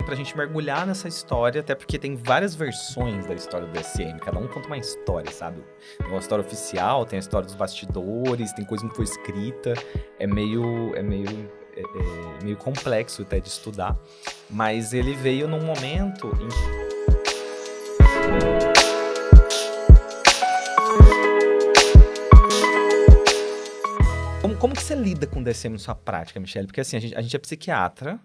pra gente mergulhar nessa história, até porque tem várias versões da história do DSM, cada um conta uma história, sabe? Tem uma história oficial, tem a história dos bastidores, tem coisa que não foi escrita, é meio complexo até de estudar, mas ele veio num momento em como que você lida com o DSM na sua prática, Michele? Porque assim, a gente é psiquiatra,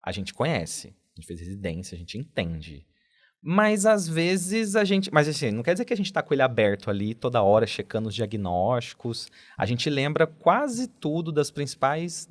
a gente conhece, a gente fez residência, a gente entende. Mas às vezes a gente... Mas assim, não quer dizer que a gente tá com ele aberto ali toda hora, checando os diagnósticos. A gente lembra quase tudo dos principais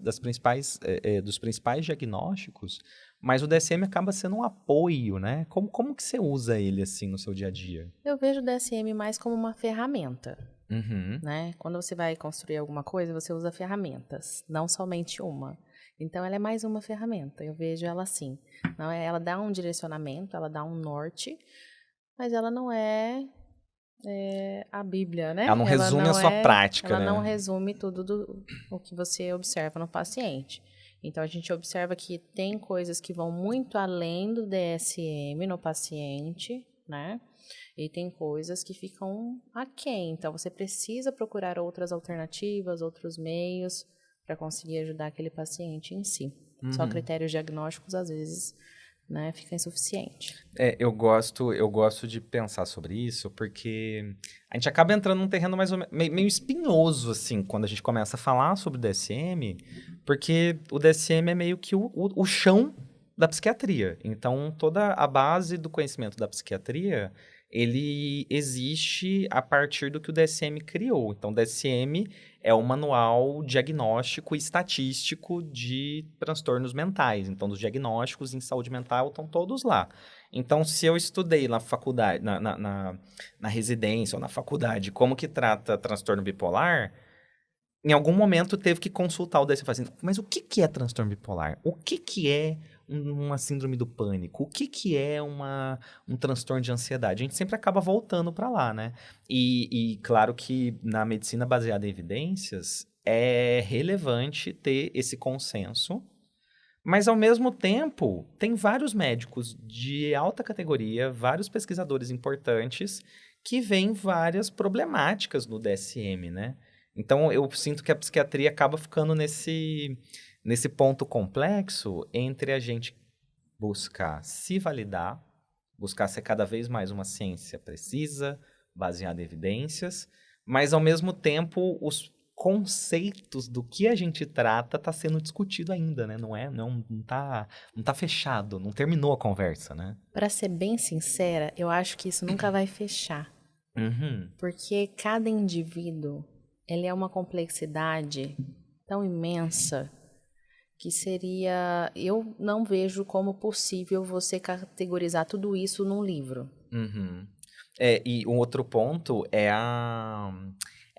diagnósticos, mas o DSM acaba sendo um apoio, né? Como que você usa ele assim no seu dia a dia? Eu vejo o DSM mais como uma ferramenta, Uhum. né? Quando você vai construir alguma coisa, você usa ferramentas, não somente uma. Então, ela é mais uma ferramenta. Eu vejo ela assim. Não é, ela dá um direcionamento, ela dá um norte, mas ela não é, a Bíblia, né? Ela não resume a sua prática, ela né? não resume tudo o que você observa no paciente. Então, a gente observa que tem coisas que vão muito além do DSM no paciente, né? E tem coisas que ficam aquém. Então, você precisa procurar outras alternativas, outros meios para conseguir ajudar aquele paciente em si. Só critérios diagnósticos, às vezes, né, fica insuficiente. Eu gosto de pensar sobre isso, porque a gente acaba entrando num terreno mais ou meio espinhoso, assim, quando a gente começa a falar sobre o DSM, porque o DSM é meio que o chão da psiquiatria. Então, toda a base do conhecimento da psiquiatria, ele existe a partir do que o DSM criou. Então, o DSM é o manual diagnóstico e estatístico de transtornos mentais. Então, os diagnósticos em saúde mental estão todos lá. Então, se eu estudei na faculdade, na residência ou na faculdade, como que trata transtorno bipolar, em algum momento teve que consultar o DSM e falar assim, mas o que é transtorno bipolar? O que é uma síndrome do pânico? O que é um transtorno de ansiedade? A gente sempre acaba voltando para lá, né? E claro que na medicina baseada em evidências é relevante ter esse consenso, mas ao mesmo tempo tem vários médicos de alta categoria, vários pesquisadores importantes que veem várias problemáticas no DSM, né? Então, eu sinto que a psiquiatria acaba ficando nesse ponto complexo entre a gente buscar se validar, buscar ser cada vez mais uma ciência precisa, baseada em evidências, mas, ao mesmo tempo, os conceitos do que a gente trata tá sendo discutido ainda, né? Não tá fechado, não terminou a conversa, né? Para ser bem sincera, eu acho que isso nunca vai fechar. Uhum. Porque cada indivíduo, ele é uma complexidade tão imensa que seria... Eu não vejo como possível você categorizar tudo isso num livro. Uhum. E um outro ponto é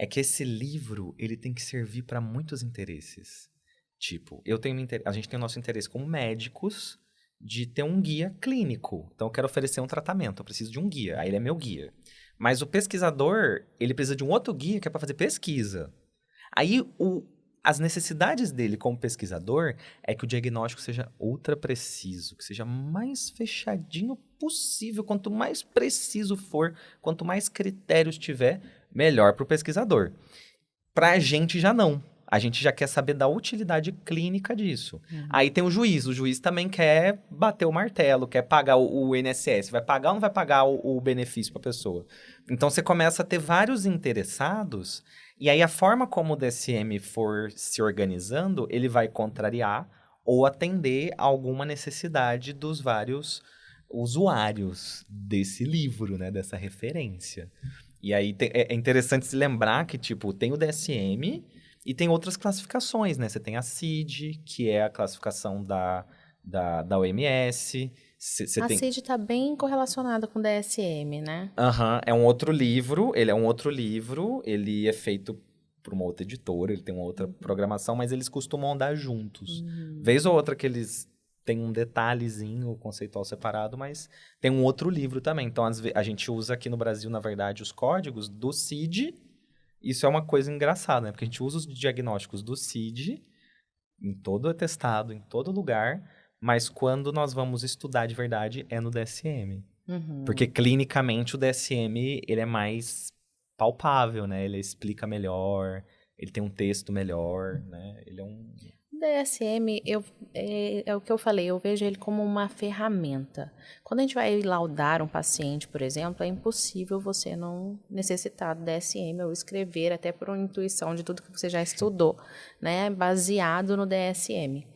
que esse livro ele tem que servir para muitos interesses. Tipo, a gente tem o nosso interesse como médicos de ter um guia clínico. Então, eu quero oferecer um tratamento, eu preciso de um guia. Aí ele é meu guia. Mas o pesquisador, ele precisa de um outro guia que é para fazer pesquisa. Aí, as necessidades dele como pesquisador é que o diagnóstico seja ultra preciso, que seja mais fechadinho possível. Quanto mais preciso for, quanto mais critérios tiver, melhor para o pesquisador. Para a gente já não. A gente já quer saber da utilidade clínica disso. Aí tem o juiz também quer bater o martelo, quer pagar o INSS. Vai pagar ou não vai pagar o benefício para a pessoa? Então você começa a ter vários interessados, e aí a forma como o DSM for se organizando, ele vai contrariar ou atender a alguma necessidade dos vários usuários desse livro, né, dessa referência. E aí é interessante se lembrar que, tipo, tem o DSM e tem outras classificações, né? Você tem a CID, que é a classificação da OMS. A CID está bem correlacionada com o DSM, né? É um outro livro, ele é feito por uma outra editora, ele tem uma outra programação, mas eles costumam andar juntos. Vez ou outra que eles têm um detalhezinho conceitual separado, mas tem um outro livro também. Então, a gente usa aqui no Brasil, na verdade, os códigos do CID. Isso é uma coisa engraçada, né? Porque a gente usa os diagnósticos do CID em todo atestado, em todo lugar, Mas quando nós vamos estudar de verdade, é no DSM. Uhum. Porque clinicamente o DSM, ele é mais palpável, né? Ele explica melhor, ele tem um texto melhor, né? Ele é um... O DSM, é o que eu falei, eu vejo ele como uma ferramenta. Quando a gente vai laudar um paciente, por exemplo, é impossível você não necessitar do DSM ou escrever, até por uma intuição de tudo que você já estudou, né? Baseado no DSM.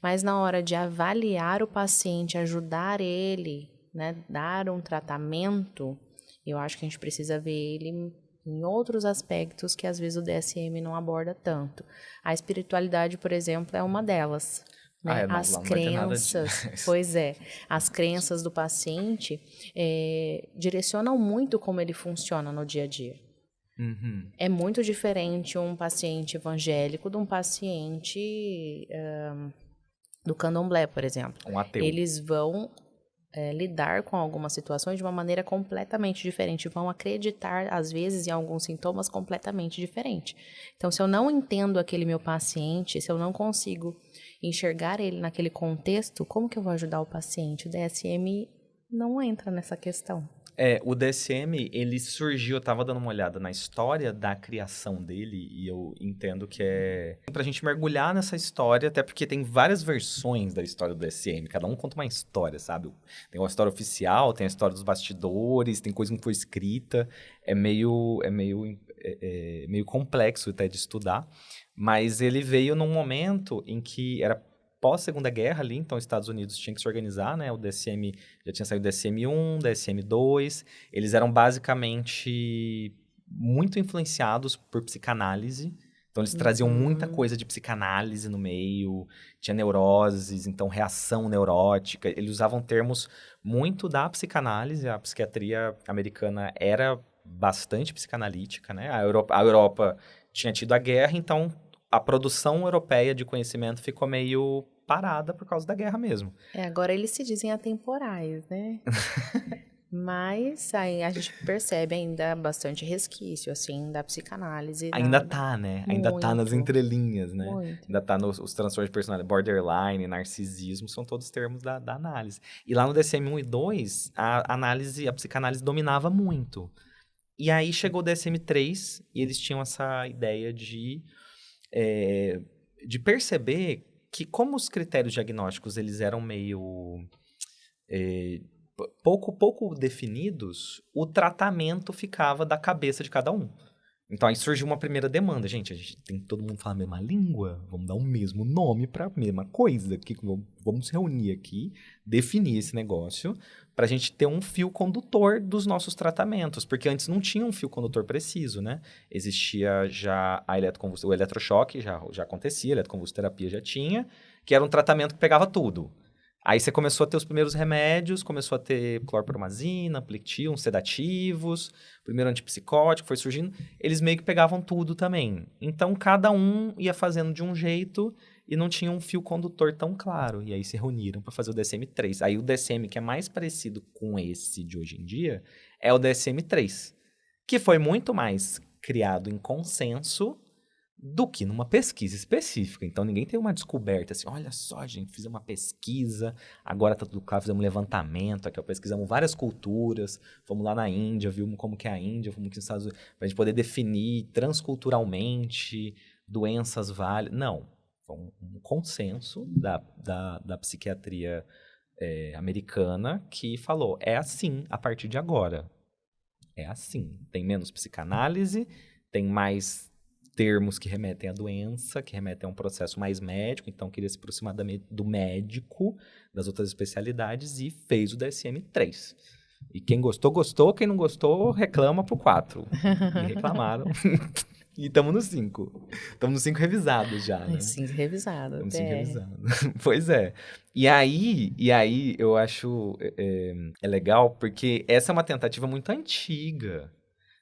Mas na hora de avaliar o paciente, ajudar ele, né? Dar um tratamento, eu acho que a gente precisa ver ele em outros aspectos que às vezes o DSM não aborda tanto. A espiritualidade, por exemplo, é uma delas. Né? não, As lá não vai ter nada crenças, disso. pois é, as crenças do paciente direcionam muito como ele funciona no dia a dia. Uhum. É muito diferente um paciente evangélico de um paciente do candomblé, por exemplo. Um ateu. Eles vão lidar com algumas situações de uma maneira completamente diferente, vão acreditar, às vezes, em alguns sintomas completamente diferentes. Então, se eu não entendo aquele meu paciente, se eu não consigo enxergar ele naquele contexto, como que eu vou ajudar o paciente? O DSM não entra nessa questão. O DSM, ele surgiu, eu tava dando uma olhada na história da criação dele e eu entendo que é pra gente mergulhar nessa história, até porque tem várias versões da história do DSM, cada um conta uma história, sabe? Tem uma história oficial, tem a história dos bastidores, tem coisa que não foi escrita, é meio complexo até de estudar, mas ele veio num momento em que era pós-Segunda Guerra ali, então os Estados Unidos tinham que se organizar, né? O DSM, já tinha saído o DSM-1, DSM-2, eles eram basicamente muito influenciados por psicanálise, então eles traziam muita coisa de psicanálise no meio, tinha neuroses, então reação neurótica, eles usavam termos muito da psicanálise, a psiquiatria americana era bastante psicanalítica, né? A Europa tinha tido a guerra, então a produção europeia de conhecimento ficou meio parada por causa da guerra mesmo. Agora eles se dizem atemporais, né? Mas aí a gente percebe ainda bastante resquício, assim, da psicanálise. Ainda tá, né? Ainda tá nas Muito, entrelinhas, né? muito. Ainda tá os transtornos de personalidade, borderline, narcisismo, são todos termos da análise. E lá no DSM-1 e 2, a análise, a psicanálise dominava muito. E aí chegou o DSM-3 e eles tinham essa ideia de perceber que como os critérios diagnósticos eles eram meio pouco definidos, o tratamento ficava da cabeça de cada um. Então aí surgiu uma primeira demanda. Gente, a gente tem que todo mundo falar a mesma língua, vamos dar o mesmo nome para a mesma coisa. Vamos se reunir aqui, definir esse negócio, para a gente ter um fio condutor dos nossos tratamentos. Porque antes não tinha um fio condutor preciso, né? Existia já o eletrochoque, já acontecia, a eletroconvulsoterapia já tinha, que era um tratamento que pegava tudo. Aí você começou a ter os primeiros remédios, começou a ter clorpromazina, Plectil, uns sedativos, primeiro antipsicótico, foi surgindo. Eles meio que pegavam tudo também. Então, cada um ia fazendo de um jeito e não tinha um fio condutor tão claro. E aí se reuniram para fazer o DSM-3. Aí o DSM, que é mais parecido com esse de hoje em dia, é o DSM-3, que foi muito mais criado em consenso do que numa pesquisa específica. Então, ninguém tem uma descoberta assim, olha só, gente, fiz uma pesquisa, agora tá tudo claro, fizemos um levantamento, aqui, pesquisamos várias culturas, fomos lá na Índia, vimos como que é a Índia, fomos aqui nos Estados Unidos, pra gente poder definir transculturalmente doenças válidas. Não, foi um consenso da psiquiatria americana que falou, é assim a partir de agora. É assim, tem menos psicanálise, tem mais termos que remetem à doença, que remetem a um processo mais médico, então queria se aproximar do médico, das outras especialidades, e fez o DSM-3. E quem gostou, gostou, quem não gostou, reclama pro 4. E reclamaram. E estamos no 5. Estamos no 5 revisados já, né? 5 revisado. Estamos 5 revisados. Pois é. E aí eu acho legal, porque essa é uma tentativa muito antiga.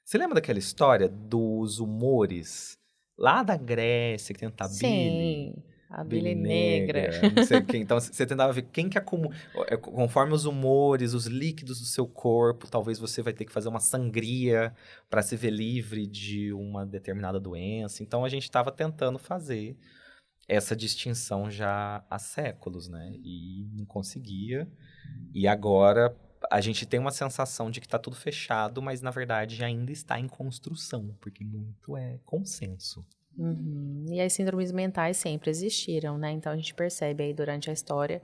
Você lembra daquela história dos humores lá da Grécia, que tenta Sim, a Billy Negra. não sei quem. Então, você tentava ver quem que acumula... Conforme os humores, os líquidos do seu corpo, talvez você vai ter que fazer uma sangria para se ver livre de uma determinada doença. Então, a gente estava tentando fazer essa distinção já há séculos, né? E não conseguia. E agora a gente tem uma sensação de que está tudo fechado, mas na verdade ainda está em construção, porque muito é consenso. Uhum. E as síndromes mentais sempre existiram, né? Então a gente percebe aí durante a história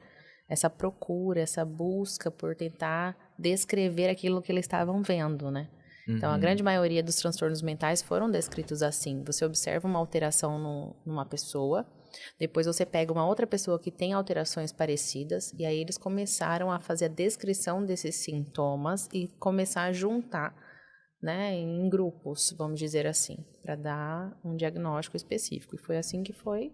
essa procura, essa busca por tentar descrever aquilo que eles estavam vendo, né? Então a grande maioria dos transtornos mentais foram descritos assim. Você observa uma alteração numa pessoa, depois você pega uma outra pessoa que tem alterações parecidas, e aí eles começaram a fazer a descrição desses sintomas e começar a juntar, né, em grupos, vamos dizer assim, para dar um diagnóstico específico. E foi assim que foi.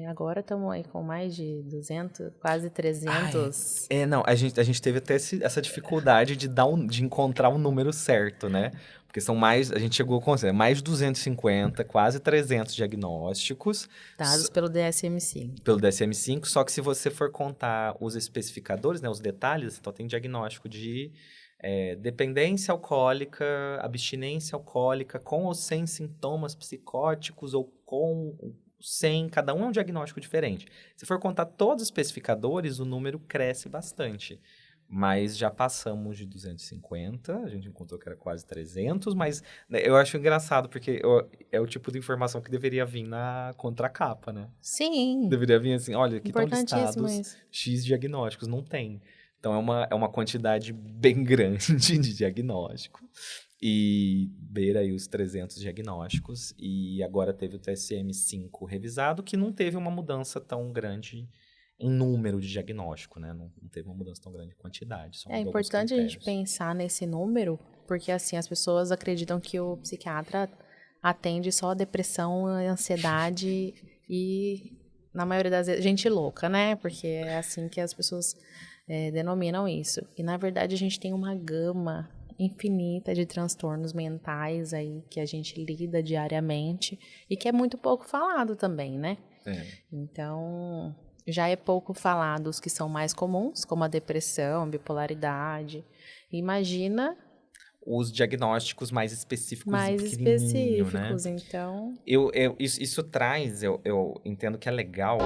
Agora estamos aí com mais de 200, quase 300. Não, a gente teve até essa dificuldade de encontrar um número certo, né? Porque são mais, a gente chegou com mais de 250, quase 300 diagnósticos. Dados pelo DSM-5. Pelo DSM-5, só que se você for contar os especificadores, né, os detalhes, então tem diagnóstico de dependência alcoólica, abstinência alcoólica, com ou sem sintomas psicóticos, ou com, sem, cada um é um diagnóstico diferente. Se for contar todos os especificadores, o número cresce bastante. Mas já passamos de 250, a gente encontrou que era quase 300, mas né, eu acho engraçado, porque é o tipo de informação que deveria vir na contracapa, né? Sim. Deveria vir assim, olha, aqui estão Importantíssimo listados isso. X diagnósticos, não tem. Então é uma quantidade bem grande de diagnóstico. E beira aí os 300 diagnósticos. E agora teve o DSM-5 revisado, que não teve uma mudança tão grande em número de diagnóstico, né? Não teve uma mudança tão grande em quantidade. É importante a gente pensar nesse número, porque assim, as pessoas acreditam que o psiquiatra atende só depressão, ansiedade e, na maioria das vezes, gente louca, né? Porque é assim que as pessoas denominam isso. E, na verdade, a gente tem uma gama infinita de transtornos mentais aí que a gente lida diariamente e que é muito pouco falado também, né? Então, já é pouco falado os que são mais comuns, como a depressão, bipolaridade. Imagina os diagnósticos mais específicos mais e pequenininho, específicos, né? então... Isso traz, eu entendo que é legal